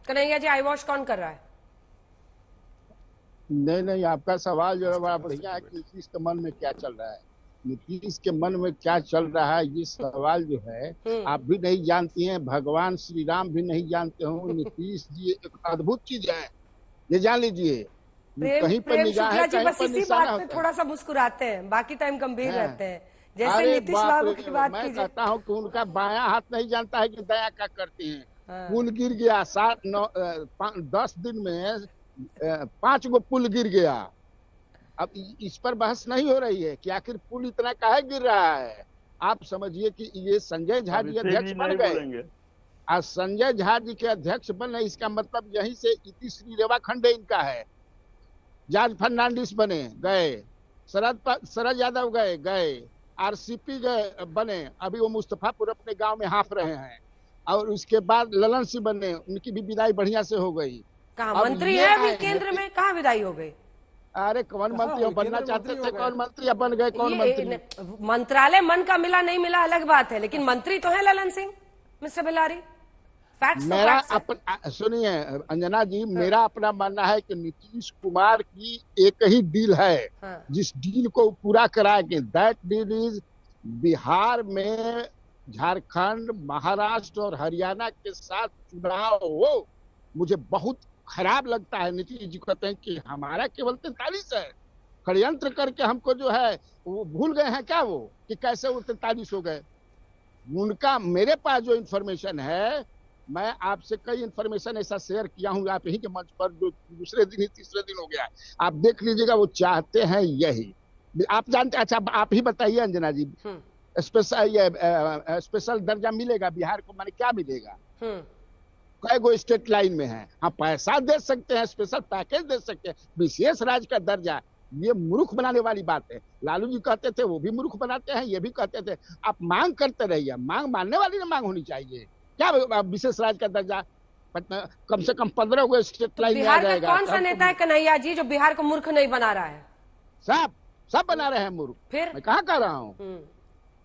कन्हैया जी, आई wash कौन कर रहा है? नहीं, आपका सवाल जो है बड़ा बढ़िया है कि नीतीश के मन में क्या चल रहा है। नीतीश के मन में क्या चल रहा है ये सवाल जो है आप भी नहीं जानती हैं, भगवान श्री राम भी नहीं जानते हो। नीतीश जी एक अद्भुत चीज है, ये जान लीजिए। कहीं पर प्रेम निगाह शुक्ला है, जी कहीं बस पर इसी निशाना बात पे होता है। थोड़ा सा मुस्कुराते हैं, बाकी टाइम गंभीर रहते हैं। जैसे अरे नीतीश बाप बाबू रे, की बात मैं कीजिए। कहता हूँ कि उनका बायां हाथ नहीं जानता है कि दया क्या करती हैं। हाँ। पुल गिर गया 10 दिन में 5 गो पुल गिर गया। अब इस पर बहस नहीं हो रही है कि आखिर पुल इतना काहे गिर रहा है। आप समझिए कि ये संजय झा जी अध्यक्ष बन गए। आज संजय झा जी के अध्यक्ष बने, इसका मतलब यहीं से इति श्री रेवा खंडे इनका है। जॉर्ज फर्नांडिस बने गए, शरद यादव गए, आरसीपी गए बने, अभी वो मुस्तफापुर अपने गांव में हाँफ रहे हैं। और उसके बाद ललन सिंह बने, उनकी भी विदाई बढ़िया से हो गई। कहा मंत्री है अभी केंद्र में, कहाँ विदाई हो गई? अरे कौन मंत्री बनना चाहते थे, कौन मंत्री बन गए, कौन मंत्री? मंत्रालय मन का मिला नहीं मिला अलग बात है, लेकिन मंत्री तो है ललन सिंह, मिस्टर बिलारी। मेरा सुनिए अंजना जी, मेरा अपना मानना है कि नीतीश कुमार की एक ही डील है, जिस डील को पूरा कराएंगे। दैट डील इज बिहार में झारखंड, महाराष्ट्र और हरियाणा के साथ चुनाव हो। मुझे बहुत खराब लगता है नीतीश जी कहते हैं कि हमारा केवल 43 है। षड्यंत्र करके हमको जो है वो भूल गए हैं क्या वो, कि कैसे वो 43 हो गए। उनका मेरे पास जो इंफॉर्मेशन है, मैं आपसे कई इंफॉर्मेशन ऐसा शेयर किया हूँ आप यही के मंच पर, जो दूसरे दिन ही तीसरे दिन हो गया, आप देख लीजिएगा। वो चाहते हैं यही, आप जानते। अच्छा आप ही बताइए अंजना जी, स्पेशल दर्जा मिलेगा बिहार को, माने क्या मिलेगा? कई गो स्टेट लाइन में है। हाँ पैसा दे सकते हैं, स्पेशल पैकेज दे सकते हैं, विशेष राज्य का दर्जा, ये मूर्ख बनाने वाली बात है। लालू जी कहते थे, वो भी मूर्ख बनाते हैं, ये भी कहते थे। आप मांग करते रहिए, मांग मानने वाली ना मांग होनी चाहिए। क्या विशेष राज्य का दर्जा? कम से कम 15 गो स्टेट लाइन में आ जाएगा। बिहार का कौन सा नेता है कन्हैया जी जो बिहार को मूर्ख नहीं बना रहा है? सब बना रहे हैं मूर्ख। फिर मैं कहाँ कह रहा हूँ?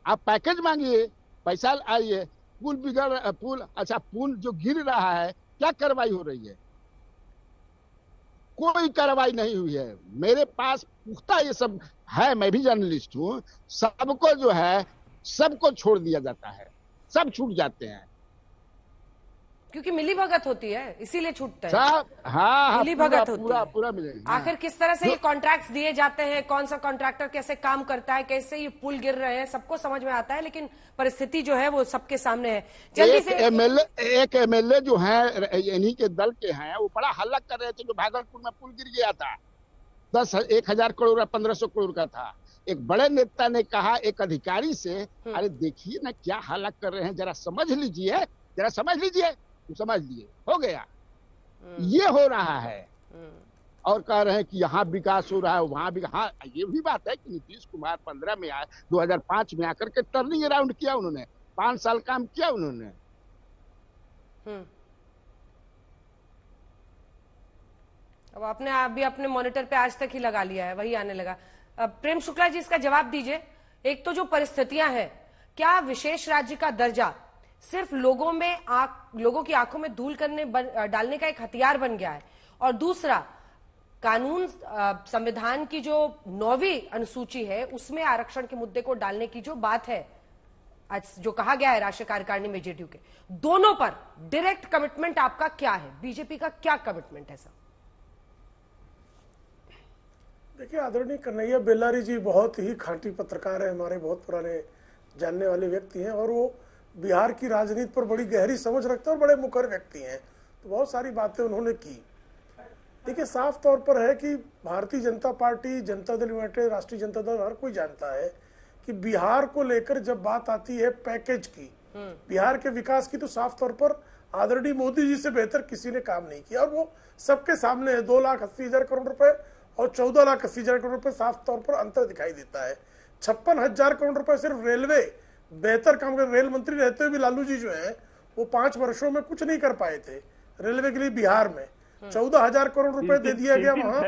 आप पैकेज मांगिए, पैसा आइए। पुल बिगड़, पुल अच्छा पुल जो गिर रहा है, क्या कार्रवाई हो रही है? कोई कार्रवाई नहीं हुई है। मेरे पास पुख्ता ये सब है, मैं भी जर्नलिस्ट हूँ। सबको जो है सबको छोड़ दिया जाता है, सब छूट जाते हैं, क्योंकि मिली भगत होती है, इसीलिए छूटते हैं। हाँ, मिली भगत होती है। पूरा मिलेगा। आखिर किस तरह से ये कॉन्ट्रैक्ट्स दिए जाते हैं, कौन सा कॉन्ट्रैक्टर कैसे काम करता है, कैसे ये पुल गिर रहे हैं, सबको समझ में आता है, लेकिन परिस्थिति जो है वो सबके सामने है। जल्दी से एक एमएलए जो है इन्हीं के दल के हैं, वो बड़ा हल्ला कर रहे थे जो भागलपुर में पुल गिर गया था, 1,000 करोड़ 1,500 करोड़ का था। एक बड़े नेता ने कहा एक अधिकारी से, अरे देखिए ना क्या हल्ला कर रहे हैं, जरा समझ लीजिए, जरा समझ लीजिए। समझ लिए, हो गया। ये हो रहा है और कह रहे हैं कि यहाँ विकास हो रहा है, वहां भी। हाँ ये भी बात है कि नीतीश कुमार 15 में आए, 2005 में आकर के टर्निंग अराउंड किया उन्होंने, 5 साल काम किया उन्होंने। अब आपने अभी अपने मॉनिटर पे आज तक ही लगा लिया है, वही आने लगा। प्रेम शुक्ला जी इसका जवाब दीजिए। एक तो जो परिस्थितियां हैं, क्या विशेष राज्य का दर्जा सिर्फ लोगों की आंखों में धूल डालने का एक हथियार बन गया है? और दूसरा, कानून संविधान की जो 9वीं अनुसूची है उसमें आरक्षण के मुद्दे को डालने की जो बात है, आज जो कहा गया है राष्ट्रीय कार्यकारिणी में जेडीयू के, दोनों पर डायरेक्ट कमिटमेंट आपका क्या है? बीजेपी का क्या कमिटमेंट है सर? देखिए आदरणीय कन्हैया बेल्लारी जी बहुत ही खांटी पत्रकार है, हमारे बहुत पुराने जानने वाले व्यक्ति हैं, और वो बिहार की राजनीति पर बड़ी गहरी समझ रखते हैं और बड़े मुखर व्यक्ति हैं, तो बहुत सारी बातें उन्होंने की। देखिए साफ तौर पर है कि भारतीय जनता पार्टी, जनता दल यूनाइटेड, राष्ट्रीय जनता दल, हर कोई जानता है कि बिहार को लेकर जब बात आती है पैकेज की, बिहार के विकास की, तो साफ तौर पर आदरणीय मोदी जी से बेहतर किसी ने काम नहीं किया, और वो सबके सामने है। 2,80,000 करोड़ रुपए और 14,80,000 करोड़ रुपए, साफ तौर पर अंतर दिखाई देता है। 56,000 करोड़ रुपए सिर्फ रेलवे बेहतर काम कर, रेल मंत्री रहते हुए भी लालू जी जो है वो 5 वर्षों में कुछ नहीं कर पाए थे रेलवे के लिए। बिहार में 14,000 करोड़ रुपए दे दिया गया, वहाँ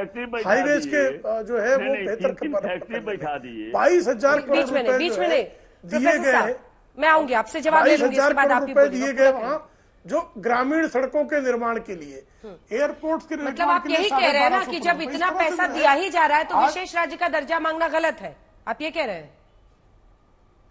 हाईवेज के जो है वो बेहतर 22,000 करोड़ रुपए बीच में नहीं दिए गए। मैं आऊंगी आपसे जवाब ले लूंगी, इसके बाद आप ही रुपए दिए गए वहाँ जो ग्रामीण सड़कों के निर्माण के लिए, एयरपोर्ट्स के मतलब आप यही कह रहे हैं ना कि जब इतना पैसा दिया ही जा रहा है तो विशेष राज्य का दर्जा मांगना गलत है, आप ये कह रहे हैं?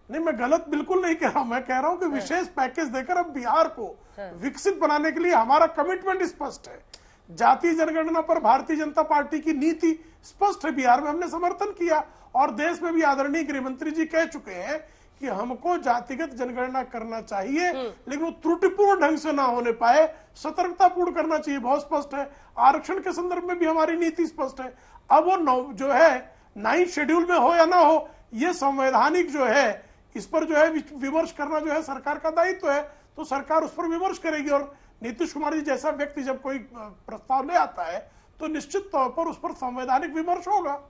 नहीं, मैं गलत बिल्कुल नहीं कह रहा हूं। मैं कह रहा हूं कि विशेष पैकेज देकर अब बिहार को विकसित बनाने के लिए हमारा कमिटमेंट स्पष्ट है। जातीय जनगणना पर भारतीय जनता पार्टी की नीति स्पष्ट है, बिहार में हमने समर्थन किया और देश में भी आदरणीय गृह मंत्री जी कह चुके हैं कि हमको जातिगत जनगणना करना चाहिए, लेकिन वो त्रुटिपूर्ण ढंग से ना होने पाए, सतर्कतापूर्ण करना चाहिए, बहुत स्पष्ट है। आरक्षण के संदर्भ में भी हमारी नीति स्पष्ट है। अब वो जो है 9th शेड्यूल में हो या ना हो, ये संवैधानिक जो है इस पर जो है विमर्श करना जो है सरकार का दायित्व है, तो सरकार उस पर विमर्श करेगी। और नीतीश कुमार जी जैसा व्यक्ति जब कोई प्रस्ताव ले आता है तो निश्चित तौर पर उस पर संवैधानिक विमर्श होगा।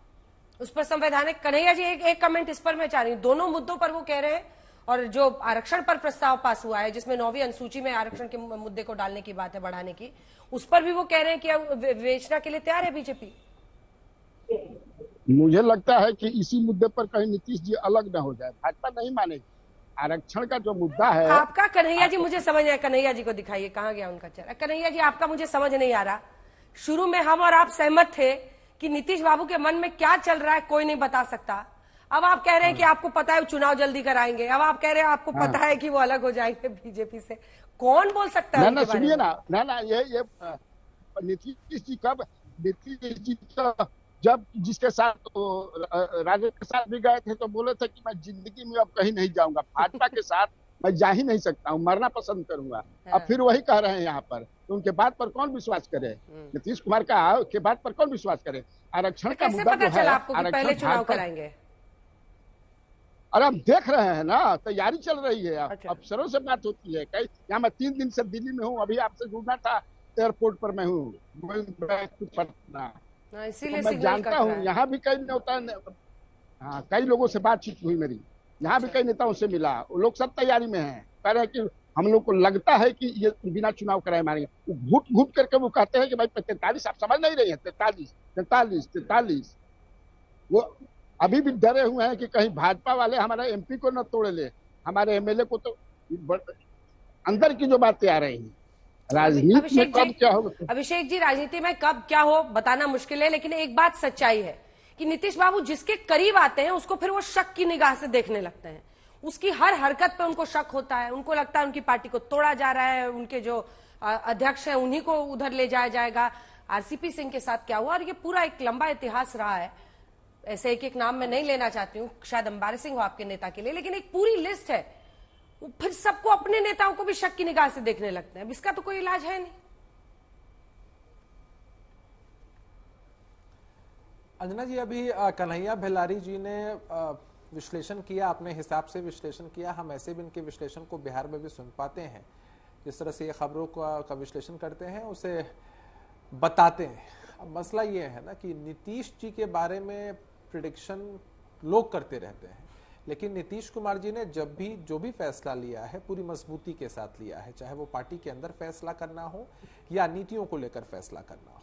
उस पर संवैधानिक, कन्हैया जी एक कमेंट इस पर मैं चाह रही हूँ। दोनों मुद्दों पर वो कह रहे हैं, और जो आरक्षण पर प्रस्ताव पास हुआ है जिसमें 9वीं अनुसूची में आरक्षण के मुद्दे को डालने की बात है, बढ़ाने की, उस पर भी वो कह रहे हैं कि विवेचना के लिए तैयार है बीजेपी। मुझे लगता है कि इसी मुद्दे पर कहीं नीतीश जी अलग न हो जाए, भाजपा नहीं मानेगी। आरक्षण का जो मुद्दा है आपका, कन्हैया जी मुझे समझ नहीं, कन्हैया जी को दिखाइए कहाँ गया उनका चेहरा। कन्हैया जी आपका मुझे समझ नहीं आ रहा। शुरू में हम और आप सहमत थे कि नीतीश बाबू के मन में क्या चल रहा है कोई नहीं बता सकता। अब आप कह रहे हैं कि आपको पता है चुनाव जल्दी कराएंगे। अब आप कह रहे हैं आपको पता है कि वो अलग हो जाएंगे बीजेपी से। कौन बोल सकता है? ना सुनिए ना, ये नीतीश जी कब, नीतीश जी तो जब जिसके साथ राजद के साथ भी गए थे तो बोले थे कि मैं जिंदगी में अब कहीं नहीं जाऊंगा, भाजपा के साथ मैं जा ही नहीं सकता हूँ, मरना पसंद करूंगा। अब फिर वही कह रहे हैं यहाँ पर, तो उनके बात पर कौन विश्वास करे? नीतीश कुमार के बात पर कौन विश्वास करे? आरक्षण का मुद्दा जो है, पहले चुनाव कराएंगे। अरे हम देख रहे हैं ना, तैयारी चल रही है। अफसरों से बात होती है। कई यहाँ मैं 3 दिन से दिल्ली में हूँ, अभी आपसे जुड़ना था, एयरपोर्ट पर मैं हूँ पटना, इसीलिए मैं जानता हूँ यहाँ भी कई नेता, हाँ कई लोगों से बातचीत हुई मेरी, यहाँ भी कई नेताओं से मिला, वो लोग सब तैयारी में हैं। कह रहे हैं कि हम लोग को लगता है कि ये बिना चुनाव कराए मारेंगे। वो घुट करके वो कहते हैं कि भाई 43, आप समझ नहीं रही है, 43। वो अभी भी डरे हुए हैं कि कहीं भाजपा वाले हमारे MP को न तोड़ ले, हमारे MLA को। तो अंदर की जो बातें आ रही हैं, राजनीति में कब क्या हो, अभिषेक जी राजनीति में कब क्या हो बताना मुश्किल है, लेकिन एक बात सच्चाई है कि नीतीश बाबू जिसके करीब आते हैं उसको फिर वो शक की निगाह से देखने लगते हैं। उसकी हर हरकत पे उनको शक होता है, उनको लगता है उनकी पार्टी को तोड़ा जा रहा है, उनके जो अध्यक्ष हैं उन्हीं को उधर ले जाया जाएगा। RCP सिंह के साथ क्या हुआ, और ये पूरा एक लंबा इतिहास रहा है। ऐसे एक नाम मैं नहीं लेना चाहती हूँ, शायद एम्बैरेसिंग हो आपके नेता के लिए, लेकिन एक पूरी लिस्ट है। फिर सबको, अपने नेताओं को भी शक की निगाह से देखने लगते हैं। इसका तो कोई इलाज है नहीं। अंजना जी, अभी कन्हैया भेलारी जी ने विश्लेषण किया, अपने हिसाब से विश्लेषण किया। हम ऐसे भी इनके विश्लेषण को बिहार में भी सुन पाते हैं, जिस तरह से ये खबरों का विश्लेषण करते हैं उसे बताते हैं। अब मसला ये है ना कि नीतीश जी के बारे में प्रिडिक्शन लोग करते रहते हैं, लेकिन नीतीश कुमार जी ने जब भी जो भी फैसला लिया है पूरी मजबूती के साथ लिया है, चाहे वो पार्टी के अंदर फैसला करना हो या नीतियों को लेकर फैसला करना हो।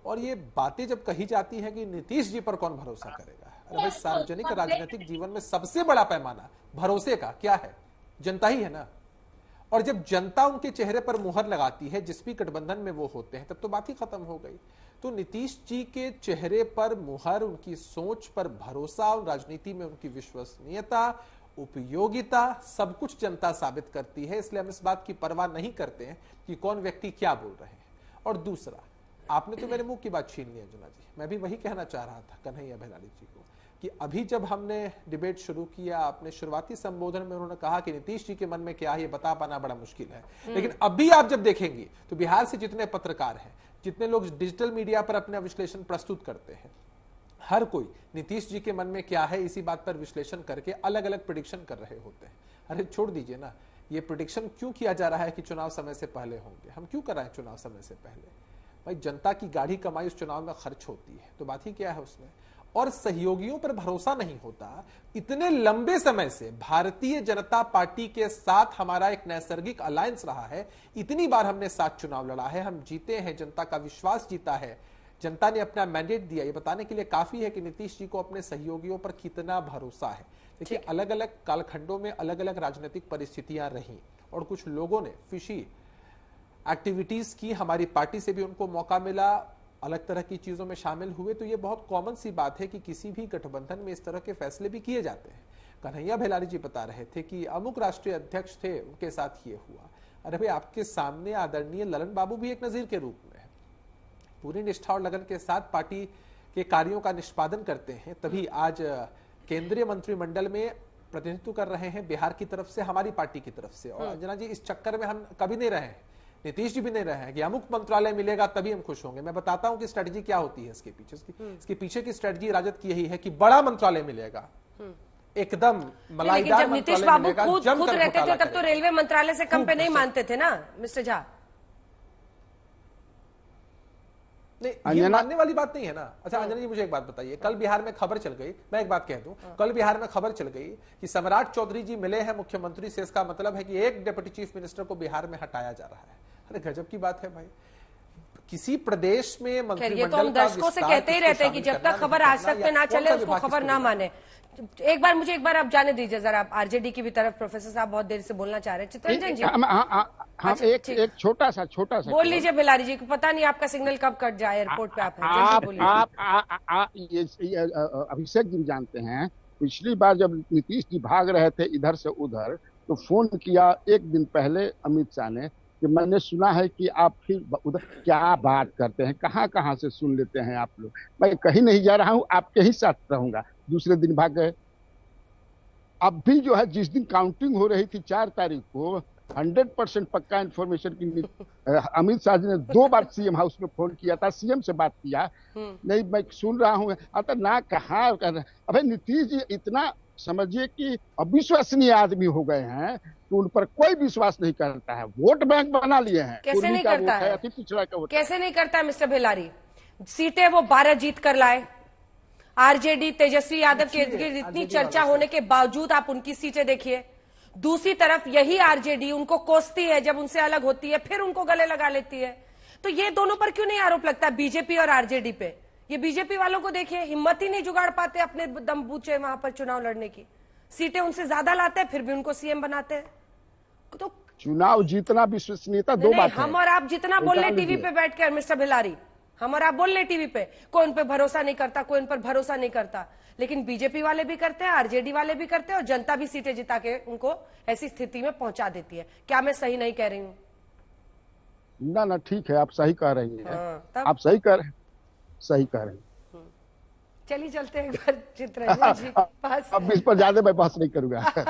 और ये बातें जब कही जाती है कि नीतीश जी पर कौन भरोसा करेगा, अरे भाई सार्वजनिक राजनीतिक जीवन में सबसे बड़ा पैमाना भरोसे का क्या है? जनता ही है ना। और जब जनता उनके चेहरे पर मुहर लगाती है, जिस भी गठबंधन में वो होते हैं, तब तो बात ही खत्म हो गई। तो नीतीश जी के चेहरे पर मुहर, उनकी सोच पर भरोसा, राजनीति में उनकी विश्वसनीयता, उपयोगिता, सब कुछ जनता साबित करती है। इसलिए हम इस बात की परवाह नहीं करते हैं कि कौन व्यक्ति क्या बोल रहे हैं। और दूसरा, आपने तो मेरे मुंह की बात छीन ली अंजना जी, मैं भी वही कहना चाह रहा था कन्हैया भेलारी जी को कि अभी जब हमने डिबेट शुरू किया, अपने शुरुआती संबोधन में उन्होंने कहा कि नीतीश जी के मन में क्या है ये बता पाना बड़ा मुश्किल है। लेकिन अभी आप जब देखेंगे तो बिहार से जितने पत्रकार हैं, जितने लोग डिजिटल मीडिया पर अपना विश्लेषण प्रस्तुत करते हैं, हर कोई नीतीश जी के मन में क्या है इसी बात पर विश्लेषण करके अलग अलग प्रेडिक्शन कर रहे होते हैं। अरे छोड़ दीजिए ना, ये प्रेडिक्शन क्यों किया जा रहा है कि चुनाव समय से पहले होंगे? हम क्यों कर रहे हैं चुनाव समय से पहले? भाई जनता की गाढ़ी कमाई उस चुनाव में खर्च होती है, तो बात ही क्या है उसमें। और सहयोगियों पर भरोसा नहीं होता। इतने लंबे समय से भारतीय जनता पार्टी के साथ हमारा एक नैसर्गिक अलायंस रहा है, इतनी बार हमने साथ चुनाव लड़ा है, हम जीते हैं, जनता का विश्वास जीता है, जनता ने अपना मैंडेट दिया। ये बताने के लिए काफी है कि नीतीश जी को अपने सहयोगियों पर कितना भरोसा है। देखिए, अलग अलग कालखंडों में अलग अलग राजनीतिक परिस्थितियां रही और कुछ लोगों ने फिशी एक्टिविटीज की, हमारी पार्टी से भी उनको मौका मिला, अलग तरह की चीजों में शामिल हुए, तो ये बहुत कॉमन सी बात है कि किसी भी गठबंधन में इस तरह के फैसले भी किए जाते हैं। कन्हैया भेलारी जी बता रहे थे कि अमुक राष्ट्रीय अध्यक्ष थे, उनके साथ ये हुआ। अरे भाई, आपके सामने आदरणीय ललन बाबू भी एक नजीर के रूप में है, पूरी निष्ठा और लगन के साथ पार्टी के कार्यों का निष्पादन करते हैं, तभी आज केंद्रीय मंत्रिमंडल में प्रतिनिधित्व कर रहे हैं बिहार की तरफ से, हमारी पार्टी की तरफ से। और अंजना जी, इस चक्कर में हम कभी नहीं रहे, नीतीश जी भी नहीं रहे हैं कि अमुक मंत्रालय मिलेगा तभी हम खुश होंगे। मैं बताता हूं कि स्ट्रेटजी क्या होती है इसके पीछे। इसके पीछे की स्ट्रेटजी राजद की यही है कि बड़ा मंत्रालय मिलेगा, एकदम मलाईदार जब नीतीश बाबू खुद रहते थे तब तो रेलवे मंत्रालय से कम पे नहीं मानते थे ना मिस्टर झा। नहीं, ये मानने वाली बात नहीं है ना। अच्छा अंजना जी, मुझे एक बात बताइए, कल बिहार में खबर चल गई, मैं एक बात कह दूं, कल बिहार में खबर चल गई कि सम्राट चौधरी जी मिले हैं मुख्यमंत्री से, इसका मतलब है कि एक डिप्टी चीफ मिनिस्टर को बिहार में हटाया जा रहा है। अरे गजब की बात है भाई, किसी प्रदेश में मंत्रिमंडल ये तो हम दर्शकों से कहते ही रहते हैं कि जब तक खबर आज तक पे ना चले उसको खबर ना माने। मुझे एक बार आप जाने दीजिए जरा, आप आरजेडी की भी तरफ प्रोफेसर साहब बहुत देर से बोलना चाह रहे हैं। चित्रंजन जी, हम एक छोटा सा बोल लीजिए भेलारी जी, पता नहीं आपका सिग्नल कब कट जाए एयरपोर्ट पे। आप अभिषेक जी जानते हैं, पिछली बार जब नीतीश जी भाग रहे थे इधर से उधर, तो फोन किया एक दिन पहले अमित शाह ने कि मैंने सुना है कि आप फिर उधर क्या बात करते हैं, कहाँ से सुन लेते हैं आप लोग, मैं कहीं नहीं जा रहा हूँ, आपके ही साथ रहूंगा। दूसरे दिन भाग गए। अब भी जो है, जिस दिन काउंटिंग हो रही थी 4 तारीख को, 100% पक्का इन्फॉर्मेशन की अमित शाह जी ने 2 बार सीएम हाउस में फोन किया था, सीएम से बात किया, नहीं मैं सुन रहा हूँ, अतः ना कहा कर रहे। अबे नीतीश जी इतना समझिए कि अविश्वसनीय आदमी हो गए हैं कि उन पर कोई विश्वास नहीं करता है, वोट बैंक बना लिए हैं। कैसे नहीं करता है, अति पिछड़ा का वोट कैसे नहीं करता है मिस्टर भेलारी? सीटें वो 12 जीत कर लाए। आरजेडी तेजस्वी यादव के इर्द गिर्द इतनी चर्चा होने के बावजूद आप उनकी सीटें देखिए। दूसरी तरफ यही आरजेडी उनको कोसती है, जब उनसे अलग होती है फिर उनको गले लगा लेती है। तो ये दोनों पर क्यों नहीं आरोप लगता बीजेपी और आरजेडी पे? ये बीजेपी वालों को देखिए, हिम्मत ही नहीं जुगाड़ पाते अपने दम बूचे वहां पर चुनाव लड़ने की। सीटें उनसे ज्यादा लाते हैं फिर भी उनको सीएम बनाते हैं। तो चुनाव जीतना विश्वसनीयता दो बात है। हम और आप जितना बोल रहे टीवी पे बैठ कर मिस्टर भेलारी, हम और आप बोल रहे टीवी पे, कोई उन पर भरोसा नहीं करता, कोई उन पर भरोसा नहीं करता, लेकिन बीजेपी वाले भी करते हैं, आरजेडी वाले भी करते हैं, और जनता भी सीटें जिता के उनको ऐसी स्थिति में पहुंचा देती है। क्या मैं सही नहीं कह रही हूँ? ना ठीक है, आप सही कह रही हैं। आप सही कह रहे हैं। चलिए चलते हैं एक बार चित्रंजन जी पास। अब इस पर ज्यादा मैं बहस नहीं करूंगा।